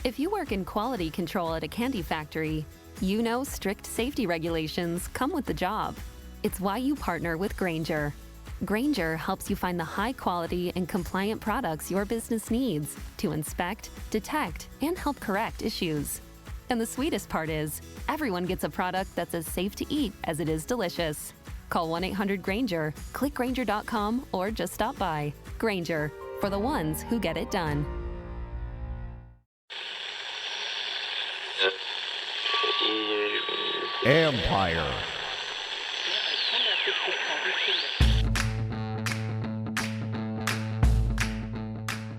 If you work in quality control at a candy factory, you know strict safety regulations come with the job. It's why you partner with Grainger. Grainger helps you find the high quality and compliant products your business needs to inspect, detect, and help correct issues. And the sweetest part is, everyone gets a product that's as safe to eat as it is delicious. Call 1-800-GRAINGER, click Grainger.com, or just stop by. Grainger, for the ones who get it done. Empire.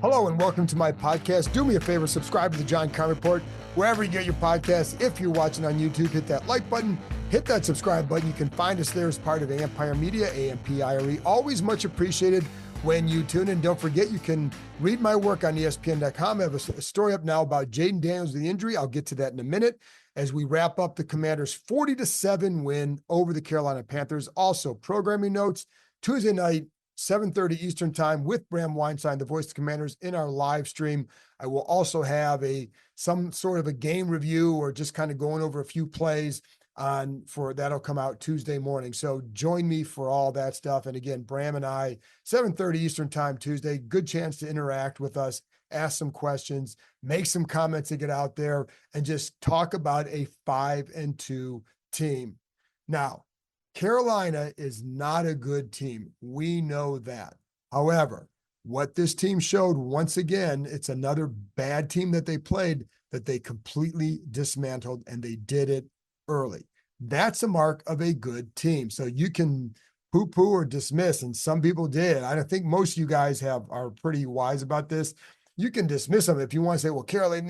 Hello and welcome to my podcast. Do me a favor, subscribe to the John Keim Report wherever you get your podcasts. If you're watching on YouTube, hit that like button, hit that subscribe button. You can find us there as part of Empire Media, AMPIRE. Always much appreciated when you tune in. Don't forget, you can read my work on ESPN.com. I have a story up now about Jayden Daniels, the injury. I'll get to that in a minute as we wrap up the Commanders' 40-7 win over the Carolina Panthers. Also, programming notes, Tuesday night, 7:30 Eastern time with Bram Weinstein, the voice of the Commanders, in our live stream. I will also have some sort of a game review or just kind of going over a few plays that'll come out Tuesday morning. So join me for all that stuff. And again, Bram and I, 7:30 Eastern time Tuesday, good chance to interact with us, ask some questions, make some comments to get out there, and just talk about a 5-2 team. Now, Carolina is not a good team. We know that. However, what this team showed, once again, it's another bad team that they played that they completely dismantled, and they did it early. That's a mark of a good team. So you can poo-poo or dismiss, and some people did. I don't think most of you guys are pretty wise about this. You can dismiss them if you want to say, well, Carolina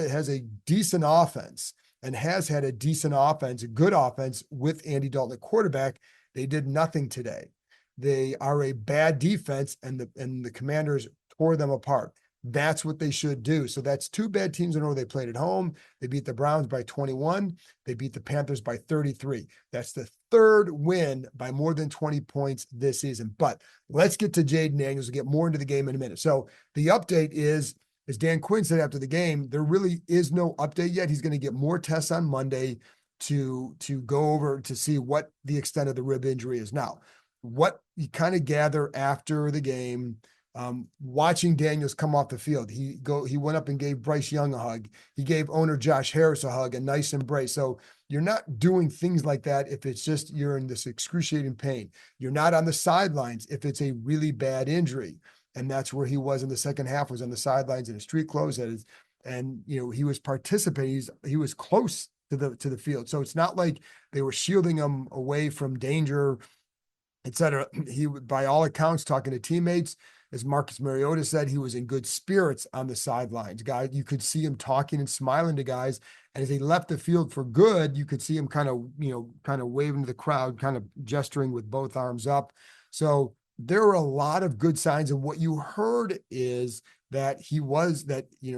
has a decent offense and has had a decent offense, a good offense with Andy Dalton at quarterback. They did nothing today. They are a bad defense, and the Commanders tore them apart. That's what they should do. So that's two bad teams in a row. They played at home. They beat the Browns by 21. They beat the Panthers by 33. That's the third win by more than 20 points this season. But let's get to Jayden Daniels and get more into the game in a minute. So the update is, as Dan Quinn said after the game, there really is no update yet. He's going to get more tests on Monday to go over to see what the extent of the rib injury is. Now, what you kind of gather after the game, watching Daniels come off the field, he went up and gave Bryce Young a hug. He gave owner Josh Harris a hug, a nice embrace. So you're not doing things like that if it's just you're in this excruciating pain. You're not on the sidelines if it's a really bad injury. And that's where he was in the second half, was on the sidelines in his street clothes. And he was participating. He was close to the field. So it's not like they were shielding him away from danger, et cetera. He, by all accounts, talking to teammates, as Marcus Mariota said, he was in good spirits on the sidelines. You could see him talking and smiling to guys. And as he left the field for good, you could see him kind of waving to the crowd, kind of gesturing with both arms up. So there are a lot of good signs. And what you heard is that you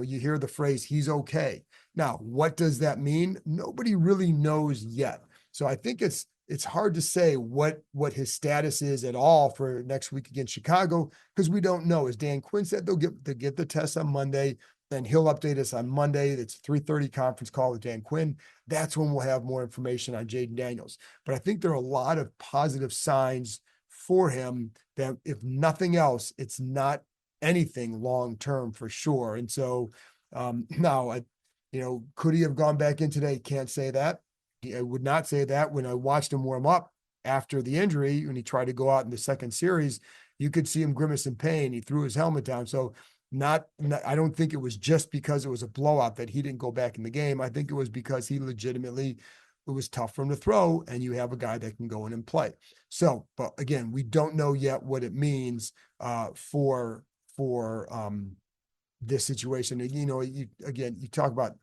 hear the phrase, he's okay. Now, what does that mean? Nobody really knows yet. So I think it's hard to say what his status is at all for next week against Chicago, because we don't know. As Dan Quinn said, they'll get the test on Monday, and he'll update us on Monday. It's a 3:30 conference call with Dan Quinn. That's when we'll have more information on Jayden Daniels. But I think there are a lot of positive signs for him that, if nothing else, it's not anything long-term for sure. And so now, could he have gone back in today? Can't say that. I would not say that. When I watched him warm up after the injury, when he tried to go out in the second series, you could see him grimace in pain. He threw his helmet down. So I don't think it was just because it was a blowout that he didn't go back in the game. I think it was because it was tough for him to throw, and you have a guy that can go in and play. So, but again, we don't know yet what it means for this situation. And, you talk about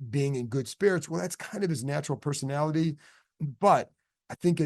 being in good spirits. Well, that's kind of his natural personality. But I think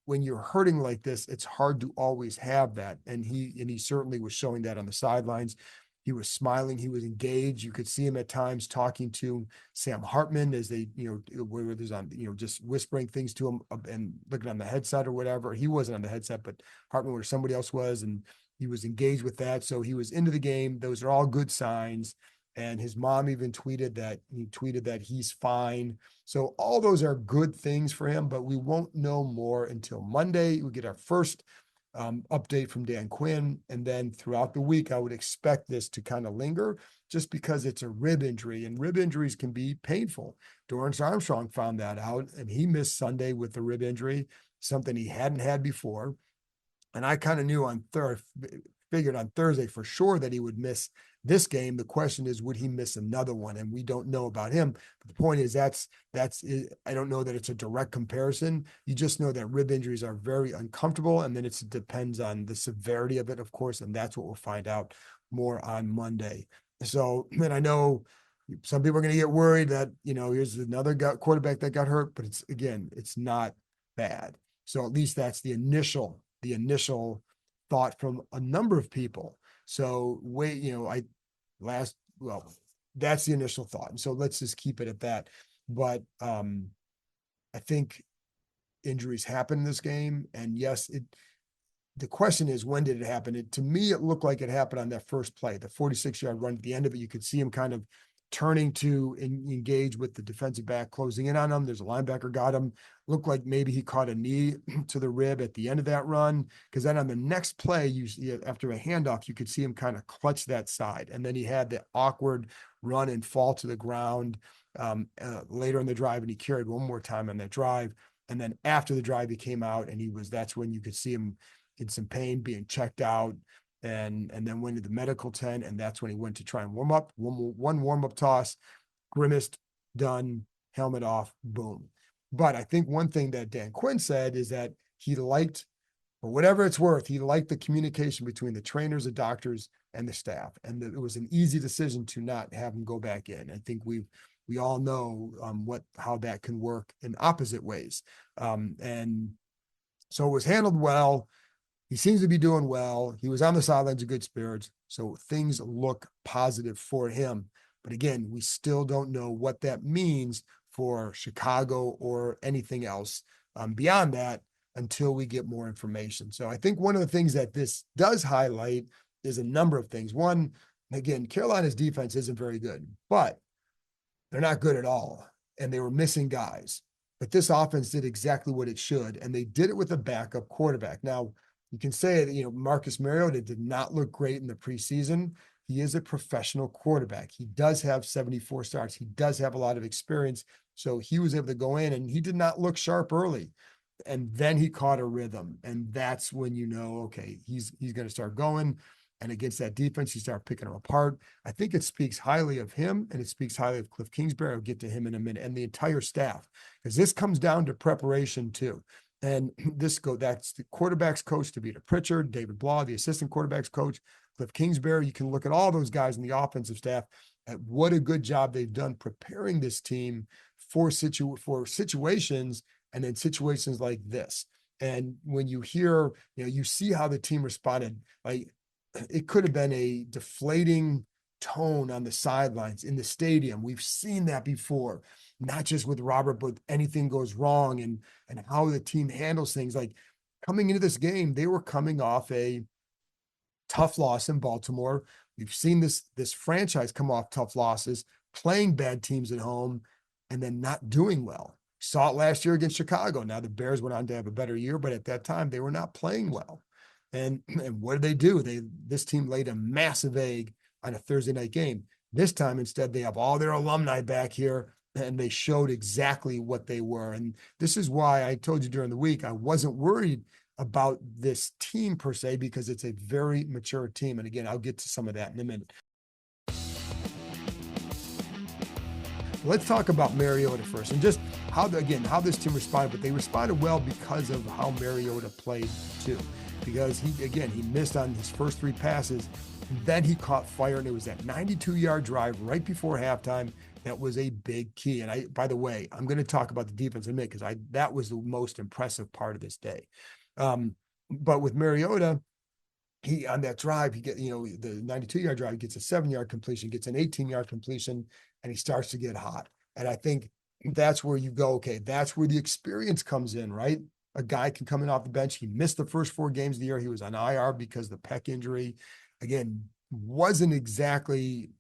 when you're hurting like this, it's hard to always have that. And he certainly was showing that on the sidelines. He was smiling. He was engaged. You could see him at times talking to Sam Hartman as they, where there's on, just whispering things to him and looking on the headset or whatever. He wasn't on the headset, but Hartman, where somebody else was, and He was engaged with that. So he was into the game. Those are all good signs. And his mom even tweeted that he's fine. So all those are good things for him, but we won't know more until Monday. We get our first update from Dan Quinn. And then throughout the week, I would expect this to kind of linger just because it's a rib injury, and rib injuries can be painful. Dorrance Armstrong found that out, and he missed Sunday with a rib injury, something he hadn't had before. And I kind of knew figured on Thursday for sure that he would miss this game. The question is, would he miss another one? And we don't know about him. But the point is, I don't know that it's a direct comparison. You just know that rib injuries are very uncomfortable, and then it depends on the severity of it, of course, and that's what we'll find out more on Monday. So, and I know some people are going to get worried that, here's another quarterback that got hurt, but it's not bad. So at least that's the initial thought from a number of people. So that's the initial thought. And so let's just keep it at that. But I think injuries happen in this game. And yes, the question is, when did it happen? To me, it looked like it happened on that first play, the 46-yard run. At the end of it, you could see him kind of turning to engage with the defensive back, closing in on him. There's a linebacker got him. Looked like maybe he caught a knee to the rib at the end of that run. Because then on the next play, after a handoff, you could see him kind of clutch that side. And then he had the awkward run and fall to the ground later in the drive, and he carried one more time on that drive. And then after the drive, he came out, and that's when you could see him in some pain, being checked out, and then went to the medical tent. And that's when he went to try and warm up. One warm-up toss, grimaced, done, helmet off, boom. But I think one thing that Dan Quinn said is that he liked, for whatever it's worth, he liked the communication between the trainers, the doctors, and the staff. And it was an easy decision to not have him go back in. I think we all know how that can work in opposite ways. And so it was handled well. He seems to be doing well. He was on the sidelines of good spirits. So things look positive for him. But again, we still don't know what that means for Chicago or anything else beyond that until we get more information. So I think one of the things that this does highlight is a number of things. One, again, Carolina's defense isn't very good, but they're not good at all. And they were missing guys. But this offense did exactly what it should. And they did it with a backup quarterback. Now, you can say that, Marcus Mariota did not look great in the preseason. He is a professional quarterback. He does have 74 starts. He does have a lot of experience. So he was able to go in, and he did not look sharp early. And then he caught a rhythm. And that's when okay, he's going to start going. And against that defense, you start picking them apart. I think it speaks highly of him, and it speaks highly of Cliff Kingsbury. I'll get to him in a minute, and the entire staff, because this comes down to preparation too. And that's the quarterback's coach, Tavita Pritchard, David Blah, the assistant quarterback's coach, Cliff Kingsbury. You can look at all those guys in the offensive staff at what a good job they've done preparing this team for situations, and then situations like this. And when you hear, you see how the team responded. Like, it could have been a deflating tone on the sidelines in the stadium. We've seen that before, not just with Robert, but anything goes wrong and how the team handles things. Like, coming into this game, they were coming off a tough loss in Baltimore. We've seen this franchise come off tough losses, playing bad teams at home, and then not doing well. Saw it last year against Chicago. Now the Bears went on to have a better year, but at that time they were not playing well. And what did they do? This team laid a massive egg on a Thursday night game. This time, instead, they have all their alumni back here, and they showed exactly what they were. And this is why I told you during the week, I wasn't worried about this team per se, because it's a very mature team. And again, I'll get to some of that in a minute. Let's talk about Mariota first, and just how this team responded. But they responded well because of how Mariota played too. Because he missed on his first three passes, and then he caught fire, and it was that 92-yard drive right before halftime that was a big key. And by the way, I'm going to talk about the defense in a minute, because that was the most impressive part of this day. But with Mariota, he on that drive, he get the 92-yard drive, he gets a 7-yard completion, gets an 18-yard completion, and he starts to get hot. And I think that's where you go, okay, that's where the experience comes in, right? a guy can come in off the bench. He missed the first 4 games of the year. He was on IR because of the pec injury. Again, wasn't exactly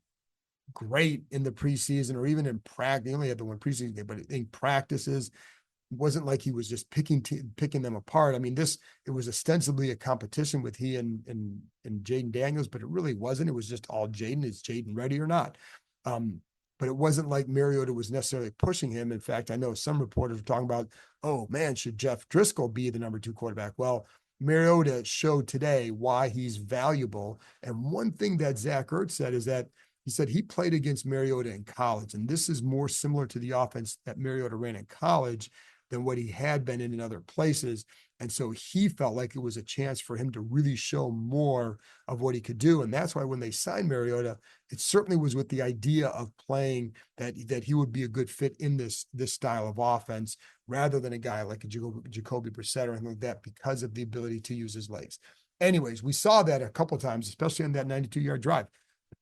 great in the preseason or even in practice. He only had the one preseason game, but in practices, it wasn't like he was just picking them apart. I mean, it was ostensibly a competition with he and Jayden Daniels, but it really wasn't. It was just all Jayden. Is Jayden ready or not? But it wasn't like Mariota was necessarily pushing him. In fact, I know some reporters were talking about, oh man, should Jeff Driscoll be the number 2 quarterback? Well, Mariota showed today why he's valuable. And one thing that Zach Ertz said is that he said he played against Mariota in college, and this is more similar to the offense that Mariota ran in college than what he had been in other places. And so he felt like it was a chance for him to really show more of what he could do. And that's why when they signed Mariota, it certainly was with the idea of playing that he would be a good fit in this style of offense rather than a guy like a Jacoby Brissett or anything like that because of the ability to use his legs. Anyways, we saw that a couple of times, especially on that 92-yard drive.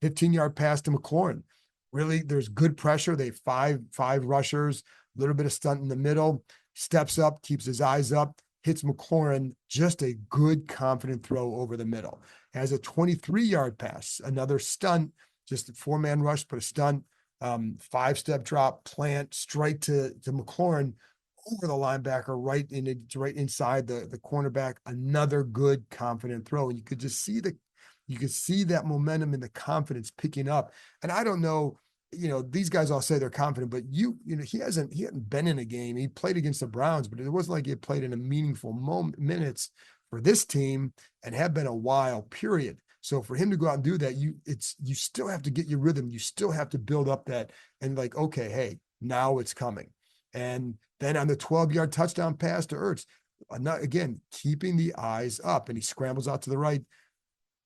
15-yard pass to McLaurin. Really, there's good pressure. They have five rushers, a little bit of stunt in the middle, steps up, keeps his eyes up, hits McLaurin, just a good, confident throw over the middle. Has a 23-yard pass, another stunt, just a 4-man rush, but a stunt, 5-step drop, plant, straight to McLaurin over the linebacker, right inside the cornerback. Another good, confident throw. And you could see that momentum and the confidence picking up. And I don't know, these guys all say they're confident, but he hadn't been in a game. He played against the Browns, but it wasn't like he had played in a meaningful minutes for this team and have been a while, period. So for him to go out and do that, you still have to get your rhythm. You still have to build up that and like, okay, hey, now it's coming. And then on the 12-yard touchdown pass to Ertz, again, keeping the eyes up, and he scrambles out to the right.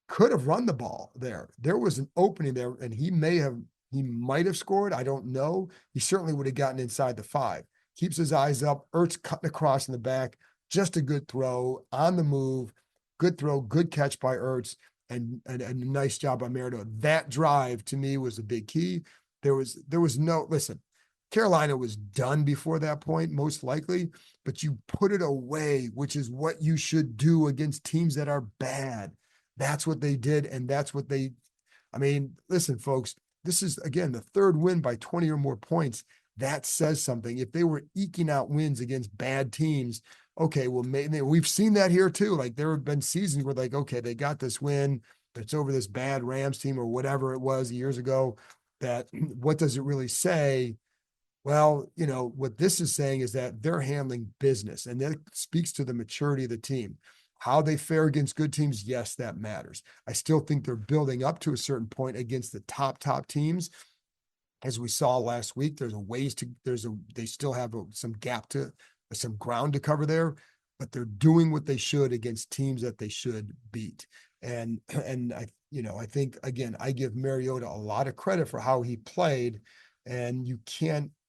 Could have run the ball there. There was an opening there, and he might have scored. I don't know. He certainly would have gotten inside the 5. Keeps his eyes up. Ertz cutting across in the back. Just a good throw on the move. Good throw, good catch by Ertz, and a nice job by Mariota. That drive to me was a big key. There was no, listen, Carolina was done before that point, most likely, but you put it away, which is what you should do against teams that are bad. That's what they did. And that's what listen, folks, this is, again, the 3rd win by 20 or more points. That says something. If they were eking out wins against bad teams, okay, well, maybe we've seen that here too. Like there have been seasons where like, okay, they got this win, but it's over this bad Rams team or whatever it was years ago. That what does it really say? Well, what this is saying is that they're handling business, and that speaks to the maturity of the team. How they fare against good teams, yes, that matters. I still think they're building up to a certain point against the top teams. As we saw last week, they still have some some ground to cover there, but they're doing what they should against teams that they should beat. And I think, again, I give Mariota a lot of credit for how he played, and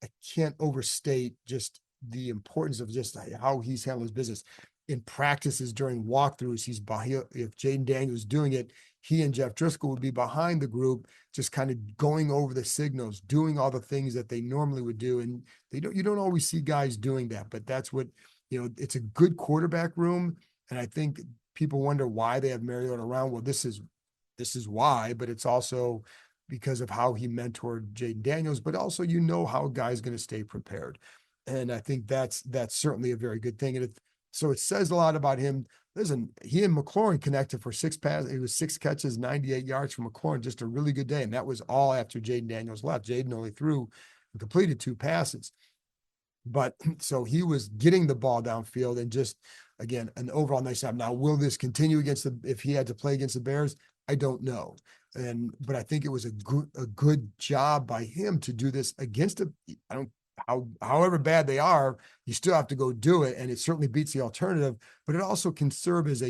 I can't overstate just the importance of just how he's handled his business. In practices during walkthroughs, if Jayden Daniels doing it, he and Jeff Driscoll would be behind the group, just kind of going over the signals, doing all the things that they normally would do. And you don't always see guys doing that, but that's what, it's a good quarterback room. And I think people wonder why they have Mariota around. Well, this is why, but it's also because of how he mentored Jayden Daniels, but also, how a guy's going to stay prepared. And I think that's certainly a very good thing. And so it says a lot about him. Listen, he and McLaurin connected for 6 passes. It was 6 catches, 98 yards from McLaurin. Just a really good day. And that was all after Jayden Daniels left. Jayden only threw and completed 2 passes. But so he was getting the ball downfield and just, again, an overall nice job. Now, will this continue if he had to play against the Bears? I don't know. But I think it was a good job by him to do this against however bad they are, you still have to go do it. And it certainly beats the alternative, but it also can serve as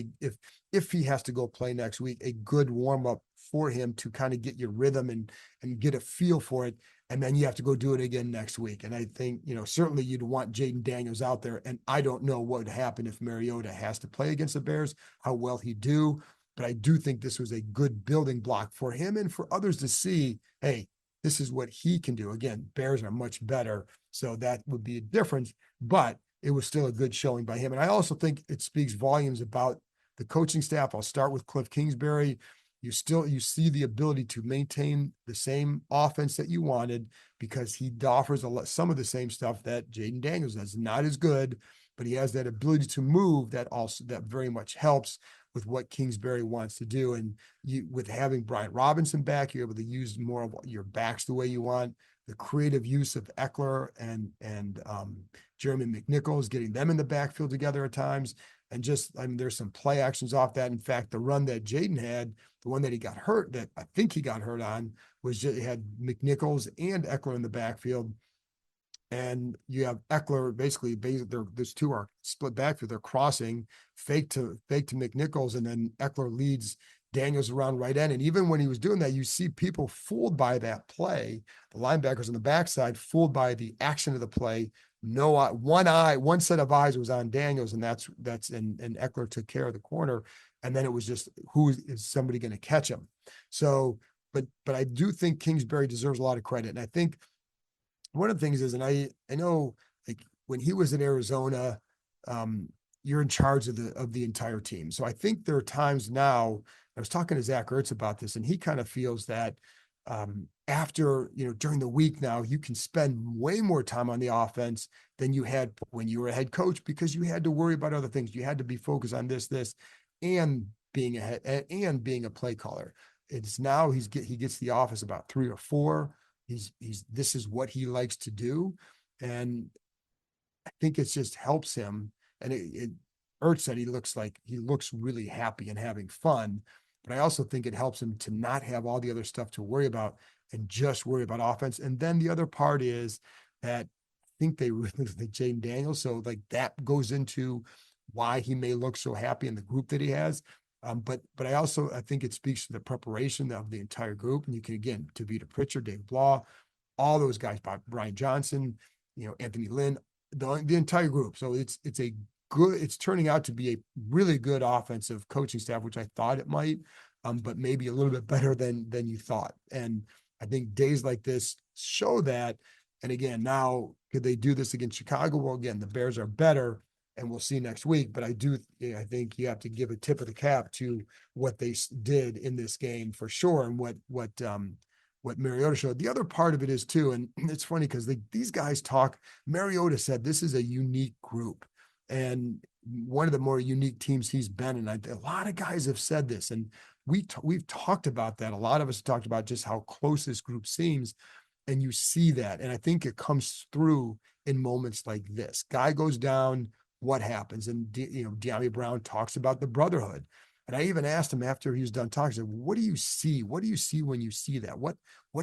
if he has to go play next week, a good warm up for him to kind of get your rhythm and get a feel for it. And then you have to go do it again next week. And I think, certainly you'd want Jayden Daniels out there. And I don't know what would happen if Mariota has to play against the Bears, how well he'd do. But I do think this was a good building block for him and for others to see, hey, this is what he can do. Again, Bears are much better, so that would be a difference. But it was still a good showing by him. And I also think it speaks volumes about the coaching staff. I'll start with Cliff Kingsbury. You see the ability to maintain the same offense that you wanted because he offers some of the same stuff that Jayden Daniels does. Not as good, but he has that ability to move that very much helps with what Kingsbury wants to do. And with having Brian Robinson back, you're able to use more of your backs the way you want. The creative use of Eckler and Jeremy McNichols, getting them in the backfield together at times. And there's some play actions off that. In fact, the run that Jayden had, the one that he got hurt, that I think he got hurt on, was just, it had McNichols and Eckler in the backfield. And you have Eckler basically there's two are split backfield. They're crossing fake to McNichols, and then Eckler leads Daniels around right end. And even when he was doing that, you see people fooled by that play. The linebackers on the backside fooled by the action of the play. No one set of eyes was on Daniels, and and Eckler took care of the corner. And then it was just, who is somebody going to catch him? So, but I do think Kingsbury deserves a lot of credit. And I think one of the things is, and I know, like, when he was in Arizona, you're in charge of the entire team. So I think there are times now, I was talking to Zach Ertz about this, and he kind of feels that after, during the week now, you can spend way more time on the offense than you had when you were a head coach, because you had to worry about other things. You had to be focused on this, and being a play caller. It's now he gets the office about 3 or 4. This is what he likes to do. And I think it just helps him. And Ertz said he looks really happy and having fun. But I also think it helps him to not have all the other stuff to worry about and just worry about offense. And then the other part is that I think they really like Jayden Daniels. So like that goes into why he may look so happy in the group that he has. But I think it speaks to the preparation of the entire group. And you can, again, Tavita Pritchard, Dave Blah, all those guys, Brian Johnson, Anthony Lynn, the entire group. So it's turning out to be a really good offensive coaching staff, which I thought it might, but maybe a little bit better than you thought. And I think days like this show that. And again, now, could they do this against Chicago? Well, again, the Bears are better, and we'll see next week. But I think you have to give a tip of the cap to what they did in this game for sure, and what Mariota showed. The other part of it is too, and it's funny because these guys talk. Mariota said this is a unique group, and one of the more unique teams he's been in. A lot of guys have said this, and we've talked about that. A lot of us have talked about just how close this group seems, and you see that. And I think it comes through in moments like this. Guy goes down, what happens? And De'Ami Brown talks about the brotherhood. And I even asked him after he was done talking, I said, what do you see? What do you see when you see that? What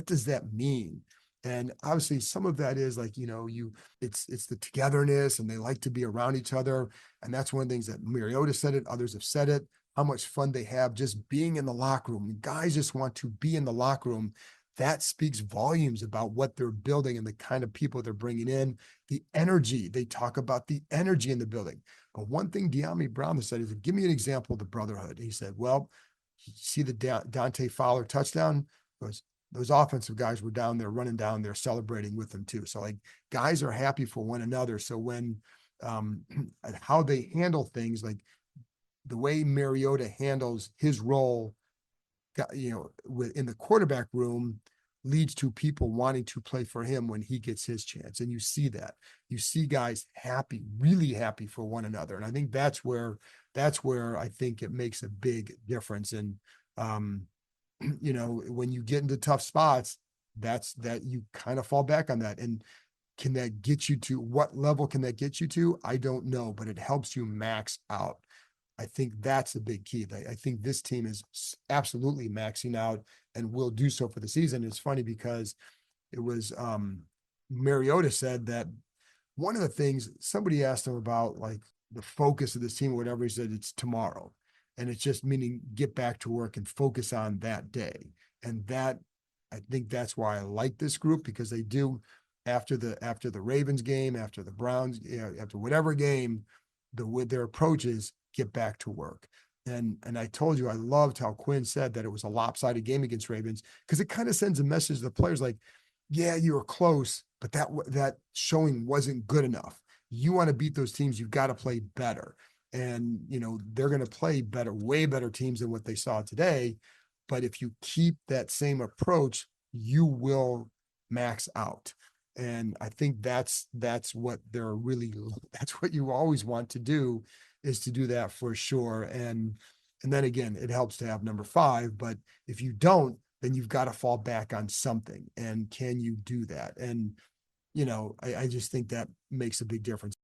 does that mean? And obviously some of that is like, it's the togetherness, and they like to be around each other. And that's one of the things that Mariota said it, others have said it, how much fun they have just being in the locker room. Guys just want to be in the locker room. That speaks volumes about what they're building and the kind of people they're bringing in, the energy. They talk about the energy in the building. But one thing De'Ami Brown said is, give me an example of the brotherhood. He said, well, you see the Dante Fowler touchdown? Those offensive guys were down there running down there celebrating with them too. So like, guys are happy for one another. So when how they handle things, like the way Mariota handles his role, in the quarterback room, leads to people wanting to play for him when he gets his chance. And you see that. You see guys happy, really happy for one another. And I think that's where I think it makes a big difference. And when you get into tough spots, that you kind of fall back on that. And can that get you to what level can that get you to? I don't know, but it helps you max out. I think that's the big key. I think this team is absolutely maxing out and will do so for the season. It's funny because it was Mariota said that one of the things somebody asked him about, like the focus of this team or whatever, he said it's tomorrow. And it's just meaning get back to work and focus on that day. And that, I think that's why I like this group, because they do, after the Ravens game, after the Browns, after whatever game, with their approach is get back to work. And I told you, I loved how Quinn said that it was a lopsided game against Ravens, because it kind of sends a message to the players like, yeah, you were close, but that showing wasn't good enough. you want to beat those teams, you've got to play better. And, they're going to play better, way better teams than what they saw today. But if you keep that same approach, you will max out. And I think that's what they're really, that's what you always want to do, is to do that for sure. And then again, it helps to have number 5, but if you don't, then you've got to fall back on something. And can you do that? And, I just think that makes a big difference.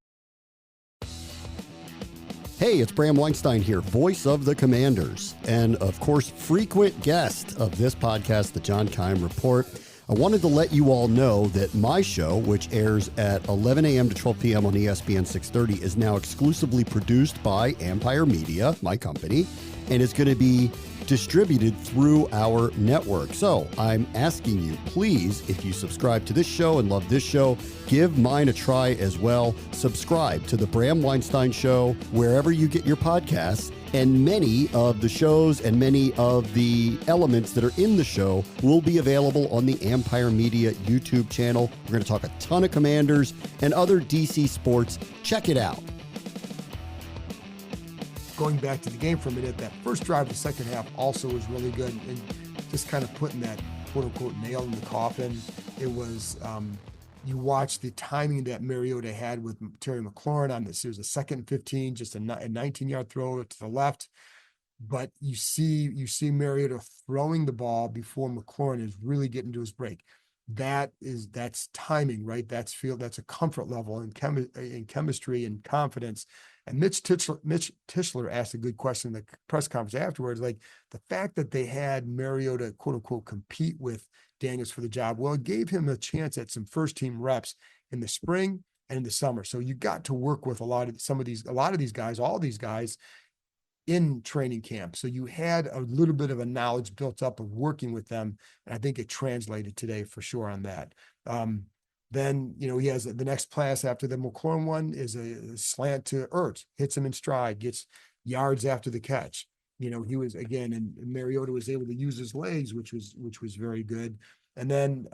Hey, it's Bram Weinstein here, voice of the Commanders, and of course, frequent guest of this podcast, the John Keim Report. I wanted to let you all know that my show, which airs at 11 a.m. to 12 p.m. on ESPN 630, is now exclusively produced by Empire Media, my company, and is going to be distributed through our network. So I'm asking you, please, if you subscribe to this show and love this show, give mine a try as well. Subscribe to the Bram Weinstein Show wherever you get your podcasts, and many of the shows and many of the elements that are in the show will be available on the Empire Media YouTube channel. We're going to talk a ton of Commanders and other DC sports. Check it out. Going back to the game for a minute, that first drive of the second half also was really good, and just kind of putting that quote unquote nail in the coffin. It was, you watch the timing that Mariota had with Terry McLaurin on this. It was a 2nd and 15, just a 19-yard throw to the left. But you see Mariota throwing the ball before McLaurin is really getting to his break. That's timing, right? That's a comfort level in chemistry and confidence. And Mitch Tischler asked a good question in the press conference afterwards, like the fact that they had Mariota, quote unquote, compete with Daniels for the job. Well, it gave him a chance at some first team reps in the spring and in the summer. So you got to work with a lot of these guys, all these guys in training camp. So you had a little bit of a knowledge built up of working with them. And I think it translated today for sure on that. Then, he has the next pass after the McLaurin one is a slant to Ertz, hits him in stride, gets yards after the catch. He was, again, and Mariota was able to use his legs, which was very good. And then,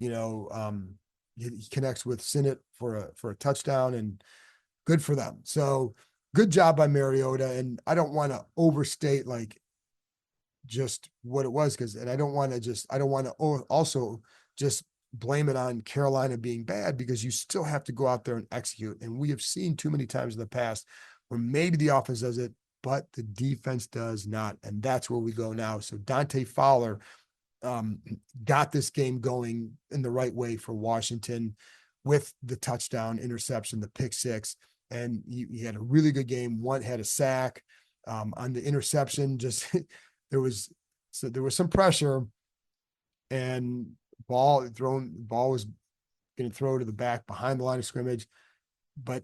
he connects with Sinnott for a touchdown, and good for them. So good job by Mariota. And I don't want to overstate like just what it was, I don't want to also just blame it on Carolina being bad, because you still have to go out there and execute. And we have seen too many times in the past where maybe the offense does it, but the defense does not. And that's where we go now. So Dante Fowler got this game going in the right way for Washington with the touchdown, interception, the pick six. And he had a really good game. One had a sack on the interception. Just there was some pressure, and ball was going to throw to the back behind the line of scrimmage, but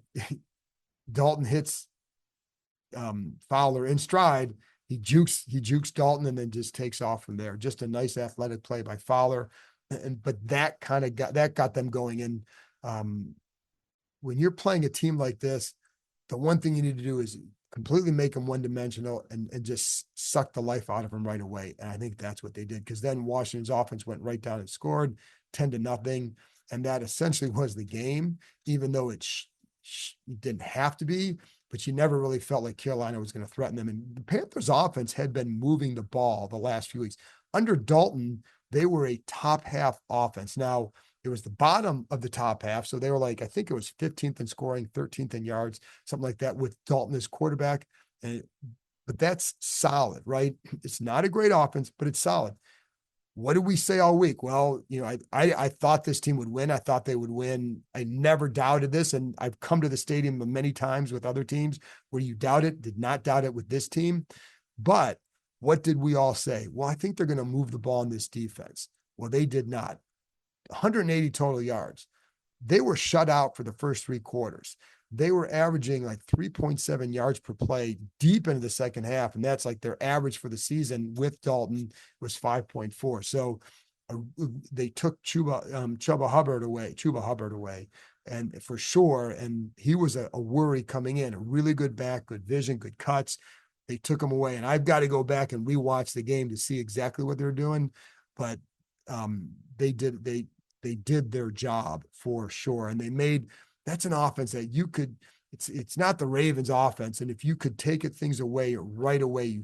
Dalton hits Fowler in stride. He jukes Dalton and then just takes off from there. Just a nice athletic play by Fowler. But that kind of got them going. And when you're playing a team like this, the one thing you need to do is completely make them one-dimensional and just suck the life out of them right away. And I think that's what they did, because then Washington's offense went right down and scored 10-0. And that essentially was the game, even though it didn't have to be, but you never really felt like Carolina was going to threaten them. And the Panthers offense had been moving the ball the last few weeks. Under Dalton, they were a top half offense. Now, it was the bottom of the top half. So they were like, I think it was 15th in scoring, 13th in yards, something like that, with Dalton as quarterback. But that's solid, right? It's not a great offense, but it's solid. What did we say all week? Well, I thought this team would win. I thought they would win. I never doubted this. And I've come to the stadium many times with other teams where you doubt it, did not doubt it with this team. But what did we all say? Well, I think they're going to move the ball in this defense. Well, they did not. 180 total yards. They were shut out for the first 3 quarters. They were averaging like 3.7 yards per play deep into the second half. And that's like their average for the season with Dalton was 5.4. So they took Chuba Hubbard away, and for sure. And he was a worry coming in, a really good back, good vision, good cuts. They took him away. And I've got to go back and rewatch the game to see exactly what they're doing. But they they did their job for sure. And that's an offense that you could, it's not the Ravens offense. And if you could take things away right away,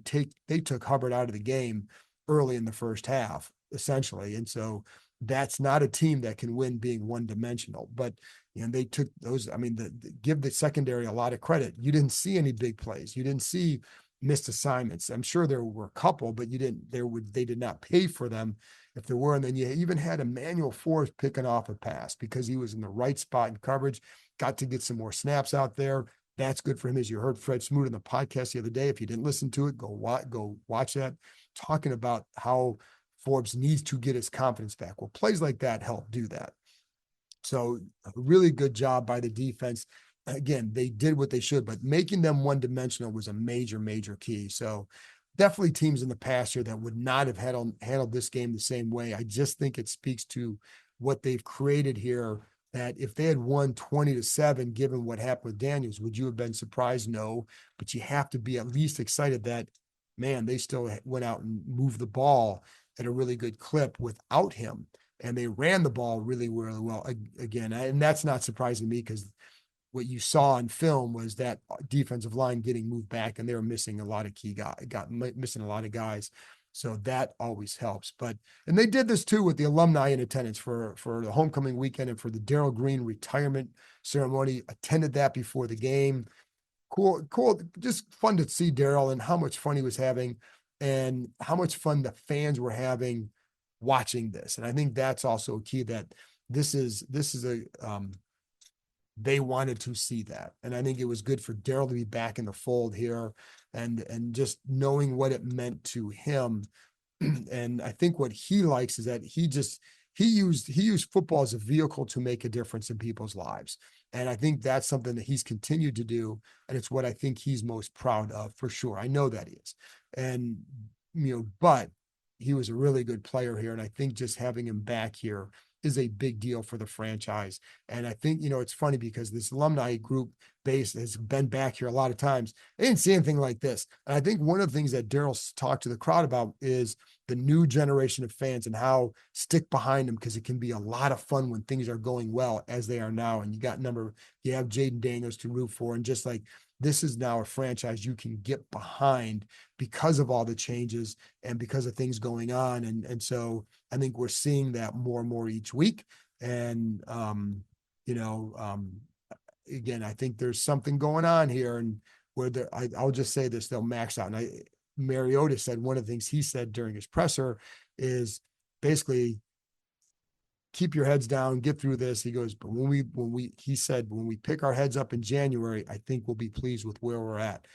they took Hubbard out of the game early in the first half, essentially. And so that's not a team that can win being one dimensional, but they took those. I mean, give the secondary a lot of credit. You didn't see any big plays. You didn't see missed assignments. I'm sure there were a couple, but they did not pay for them if there were. And then you even had Emmanuel Forbes picking off a pass because he was in the right spot in coverage, got to get some more snaps out there. That's good for him. As you heard Fred Smoot on the podcast the other day, if you didn't listen to it, go watch that, talking about how Forbes needs to get his confidence back. Well, plays like that help do that. So a really good job by the defense. Again, they did what they should, but making them one-dimensional was a major, major key. So definitely teams in the past year that would not have handled this game the same way. I just think it speaks to what they've created here, that if they had won 20-7, given what happened with Daniels, would you have been surprised? No, but you have to be at least excited that, man, they still went out and moved the ball at a really good clip without him. And they ran the ball really, really well again. And that's not surprising to me, because what you saw on film was that defensive line getting moved back, and they were missing a lot of missing a lot of guys. So that always helps. And they did this too with the alumni in attendance for the homecoming weekend and for the Darrell Green retirement ceremony. Attended that before the game. Cool. Just fun to see Darrell and how much fun he was having, and how much fun the fans were having watching this. And I think that's also a key, that this is they wanted to see that. And I think it was good for Darrell to be back in the fold here, and just knowing what it meant to him. And I think what he likes is that he used football as a vehicle to make a difference in people's lives. And I think that's something that he's continued to do. And it's what I think he's most proud of, for sure. I know that he is. And, but he was a really good player here. And I think just having him back here is a big deal for the franchise. And I think, it's funny because this alumni group base has been back here a lot of times. They didn't see anything like this. And I think one of the things that Darrell's talked to the crowd about is the new generation of fans and how stick behind them, because it can be a lot of fun when things are going well, as they are now. And you have Jayden Daniels to root for. And just like, this is now a franchise you can get behind because of all the changes and because of things going on. And so I think we're seeing that more and more each week. And, again, I think there's something going on here, and where I'll just say this, they'll max out. And Mariota said, one of the things he said during his presser is basically, keep your heads down, get through this. He goes, but he said, when we pick our heads up in January, I think we'll be pleased with where we're at.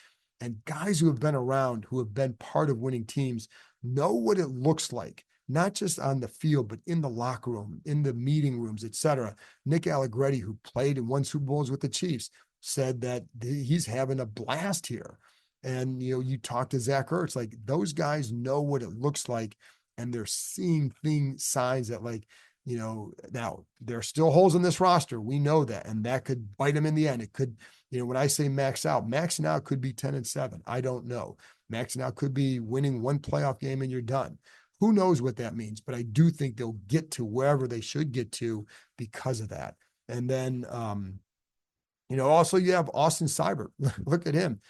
And guys who have been around, who have been part of winning teams, know what it looks like, not just on the field, but in the locker room, in the meeting rooms, etc. Nick Allegretti, who played and won Super Bowls with the Chiefs, said that he's having a blast here. And, you talk to Zach Ertz, like, those guys know what it looks like, and they're seeing signs that, like, now there are still holes in this roster. We know that, and that could bite them in the end. It could, when I say maxing out could be 10-7. I don't know. Maxing out could be winning one playoff game and you're done. Who knows what that means? But I do think they'll get to wherever they should get to because of that. And then, also you have Austin Seibert. Look at him.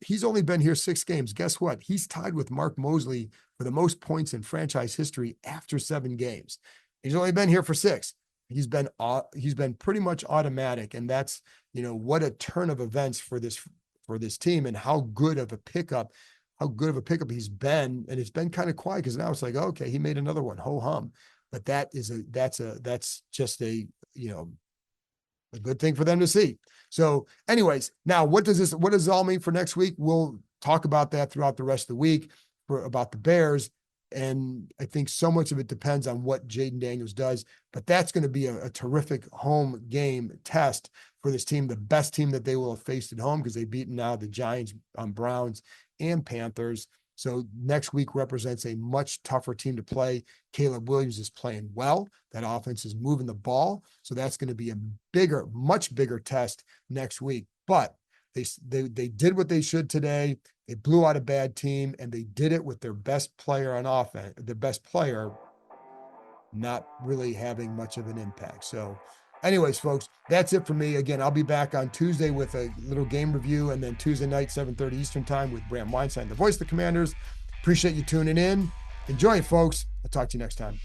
He's only been here 6 games. Guess what? He's tied with Mark Mosley for the most points in franchise history after 7 games. He's only been here for 6. He's been pretty much automatic. And that's, what a turn of events for this team, and how good of a pickup he's been. And it's been kind of quiet, because now it's like, okay, he made another one, ho hum. But that's just a good thing for them to see. So anyways, now what does it all mean for next week? We'll talk about that throughout the rest of the week about the Bears. And I think so much of it depends on what Jayden Daniels does, but that's going to be a terrific home game test for this team, the best team that they will have faced at home, because they've beaten now the Giants, Browns, and Panthers. So next week represents a much tougher team to play. Caleb Williams is playing well. That offense is moving the ball. So that's going to be a much bigger test next week. But they did what they should today. They blew out a bad team, and they did it with their best player on offense, their best player not really having much of an impact. So anyways, folks, that's it for me. Again, I'll be back on Tuesday with a little game review, and then Tuesday night, 7:30 Eastern time with Bram Weinstein, the voice of the Commanders. Appreciate you tuning in. Enjoy it, folks. I'll talk to you next time.